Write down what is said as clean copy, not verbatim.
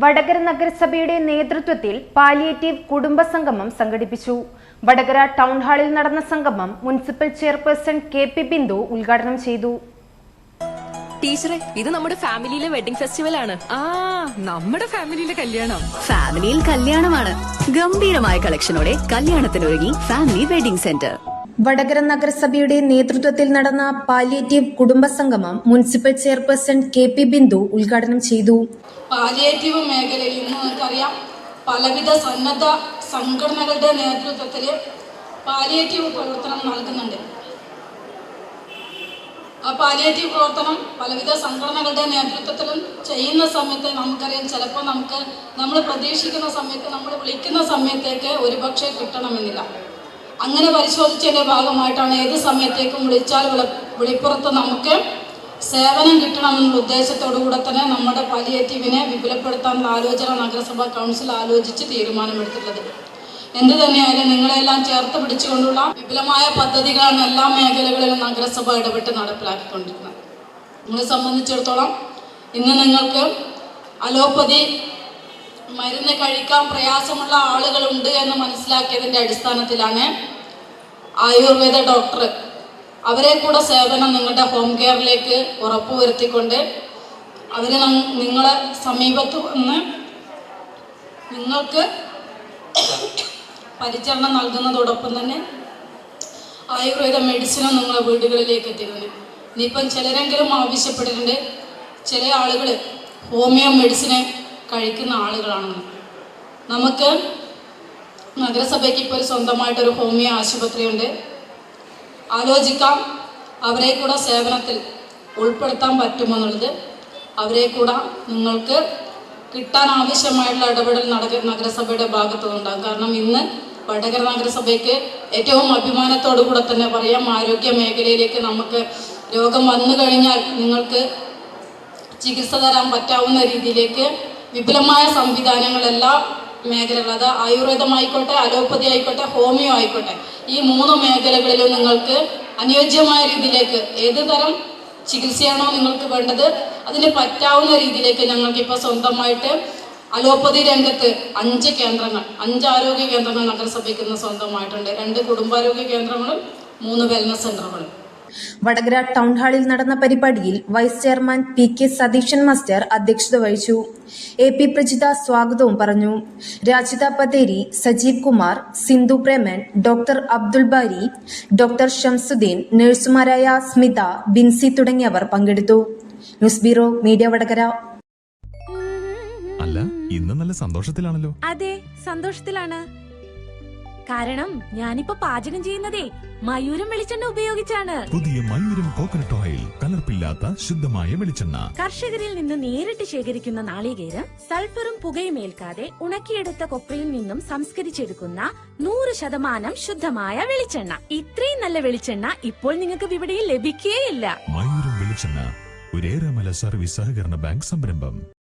വടകര നഗരസഭയുടെ നേതൃത്വത്തിൽ പാലിയേറ്റീവ് കുടുംബസംഗമം സംഘടിപ്പിച്ചു. വടകര ടൗൺ ഹാളിൽ നടന്ന സംഗമം മുനിസിപ്പൽ ചെയർപേഴ്സൺ കെ.പി. ബിന്ദു ഉദ്ഘാടനം ചെയ്തു. ടീച്ചറെ, ഇത് നമ്മുടെ ഫാമിലിയിലെ വെഡിംഗ് ഫെസ്റ്റിവൽ ആണ്. നമ്മുടെ ഫാമിലിയിലെ കല്യാണം. ഫാമിലിയിൽ കല്യാണമാണ്. ഗംഭീരമായ കളക്ഷനോടെ കല്യാണത്തിനൊരുങ്ങി ഫാമിലി വെഡിംഗ് സെന്റർ. വടകര നഗരസഭയുടെ നേതൃത്വത്തിൽ നടന്ന പാലിയേറ്റീവ് കുടുംബസംഗമം മുനിസിപ്പൽ ചെയർപേഴ്സൺ കെ.പി. ബിന്ദു ഉദ്ഘാടനം ചെയ്തു. പാലിയേറ്റീവ് മേഖലയിൽ ഇന്ന് നിങ്ങൾക്കറിയാം, പലവിധ സന്നദ്ധ സംഘടനകളുടെ നേതൃത്വത്തിൽ പാലിയേറ്റീവ് പ്രവർത്തനം നൽകുന്നുണ്ട്. ആ പാലിയേറ്റീവ് പ്രവർത്തനം പലവിധ സംഘടനകളുടെ നേതൃത്വത്തിലും ചെയ്യുന്ന സമയത്ത് നമുക്കറിയാം, ചിലപ്പോൾ നമ്മൾ പ്രതീക്ഷിക്കുന്ന സമയത്ത്, നമ്മൾ വിളിക്കുന്ന സമയത്തേക്ക് ഒരുപക്ഷെ കിട്ടണമെന്നില്ല. അങ്ങനെ പരിശോധിച്ചതിൻ്റെ ഭാഗമായിട്ടാണ് ഏത് സമയത്തേക്കും വിളിച്ചാൽ വിളിപ്പുറത്ത് നമുക്ക് സേവനം കിട്ടണമെന്നുള്ള ഉദ്ദേശത്തോടു കൂടെ തന്നെ നമ്മുടെ പാലിയേറ്റീവിനെ വിപുലപ്പെടുത്താനുള്ള ആലോചന നഗരസഭാ കൗൺസിൽ ആലോചിച്ച് തീരുമാനമെടുത്തിട്ടുള്ളത്. എന്ത് തന്നെയായാലും നിങ്ങളെല്ലാം ചേർത്ത് പിടിച്ചുകൊണ്ടുള്ള വിപുലമായ പദ്ധതികളാണ് എല്ലാ മേഖലകളിലും നഗരസഭ ഇടപെട്ട് നടപ്പിലാക്കിക്കൊണ്ടിരിക്കുന്നത്. നിങ്ങളെ സംബന്ധിച്ചിടത്തോളം ഇന്ന് നിങ്ങൾക്ക് അലോപ്പതി മരുന്ന് കഴിക്കാൻ പ്രയാസമുള്ള ആളുകളുണ്ട് എന്ന് മനസ്സിലാക്കിയതിൻ്റെ അടിസ്ഥാനത്തിലാണ് ആയുർവേദ ഡോക്ടർ അവരെ കൂടെ സേവനം നിങ്ങളുടെ ഹോം കെയറിലേക്ക് ഉറപ്പുവരുത്തിക്കൊണ്ട് അവർ നിങ്ങളെ സമീപത്ത് വന്ന് നിങ്ങൾക്ക് പരിചരണം നൽകുന്നതോടൊപ്പം തന്നെ ആയുർവേദ മെഡിസിനും നിങ്ങളെ വീടുകളിലേക്ക് എത്തിക്കുന്നത്. ഇനിയിപ്പം ചിലരെങ്കിലും ആവശ്യപ്പെട്ടിട്ടുണ്ട്, ചില ആളുകൾ ഹോമിയോ മെഡിസിന് കഴിക്കുന്ന ആളുകളാണെന്ന്. നമുക്ക് നഗരസഭയ്ക്ക് ഇപ്പോൾ സ്വന്തമായിട്ടൊരു ഹോമിയോ ആശുപത്രിയുണ്ട്. ആലോചിക്കാം അവരെ കൂടെ സേവനത്തിൽ ഉൾപ്പെടുത്താൻ പറ്റുമെന്നുള്ളത്. അവരെ കൂടെ നിങ്ങൾക്ക് കിട്ടാൻ ആവശ്യമായിട്ടുള്ള ഇടപെടൽ നഗരസഭയുടെ ഭാഗത്തു നിന്നുണ്ടാകും. കാരണം ഇന്ന് വടകര നഗരസഭയ്ക്ക് ഏറ്റവും അഭിമാനത്തോടു കൂടെ തന്നെ പറയാം, ആരോഗ്യ മേഖലയിലേക്ക് നമുക്ക് രോഗം വന്നു കഴിഞ്ഞാൽ നിങ്ങൾക്ക് ചികിത്സ തരാൻ പറ്റാവുന്ന രീതിയിലേക്ക് വിപുലമായ സംവിധാനങ്ങൾ എല്ലാ മേഖലകൾ, അത് ആയുർവേദമായിക്കോട്ടെ, അലോപ്പതി ആയിക്കോട്ടെ, ഹോമിയോ ആയിക്കോട്ടെ, ഈ 3 മേഖലകളിലും നിങ്ങൾക്ക് അനുയോജ്യമായ രീതിയിലേക്ക് ഏത് തരം ചികിത്സയാണോ നിങ്ങൾക്ക് വേണ്ടത് അതിന് പറ്റാവുന്ന രീതിയിലേക്ക് ഞങ്ങൾക്കിപ്പോൾ സ്വന്തമായിട്ട് അലോപ്പതി രംഗത്ത് 5 കേന്ദ്രങ്ങൾ, 5 ആരോഗ്യ കേന്ദ്രങ്ങൾ നഗരസഭയ്ക്ക് ഇന്ന് സ്വന്തമായിട്ടുണ്ട്. 2 കുടുംബാരോഗ്യ കേന്ദ്രങ്ങളും 3 വെൽനസ് സെന്ററുകളും. വടകര ടൗൺ ഹാളിൽ നടന്ന പരിപാടിയിൽ vice chairman P K. Satheeshan master അധ്യക്ഷത വഹിച്ചു. എ.പി. പ്രജിത സ്വാഗതവും പറഞ്ഞു. രാജിത പതേരി, സജീവ് കുമാർ, സിന്ധു പ്രേമൻ, ഡോക്ടർ അബ്ദുൾ ബാരി, ഡോക്ടർ ഷംസുദ്ദീൻ, നഴ്സുമാരായ സ്മിത, ബിൻസി തുടങ്ങിയവർ പങ്കെടുത്തു. News bureau media Vadakara. അല്ല, ഇന്ന് നല്ല സന്തോഷത്തിലാണല്ലോ. അതെ, സന്തോഷത്തിലാണ്. കാരണം ഞാനിപ്പോ പാചകം ചെയ്യുന്നതേ മയൂരം വെളിച്ചെണ്ണ ഉപയോഗിച്ചാണ്. പുതിയ മയൂരം കോക്കനട്ട് ഓയിൽ, കലർപ്പില്ലാത്ത ശുദ്ധമായ വെളിച്ചെണ്ണ. കർഷകരിൽ നിന്ന് നേരിട്ട് ശേഖരിക്കുന്ന നാളികേരം സൾഫറും പുകയും ഏൽക്കാതെ ഉണക്കിയെടുത്ത കൊപ്രയിൽ നിന്നും സംസ്കരിച്ചെടുക്കുന്ന 100% ശുദ്ധമായ വെളിച്ചെണ്ണ. ഇത്രയും നല്ല വെളിച്ചെണ്ണ ഇപ്പോൾ നിങ്ങൾക്ക് വിപണിയിൽ ലഭിക്കുകയില്ല. മയൂരം വെളിച്ചെണ്ണ, ഒരു ഏറെമല സർവീസ് സഹകരണ ബാങ്ക് സംരംഭം.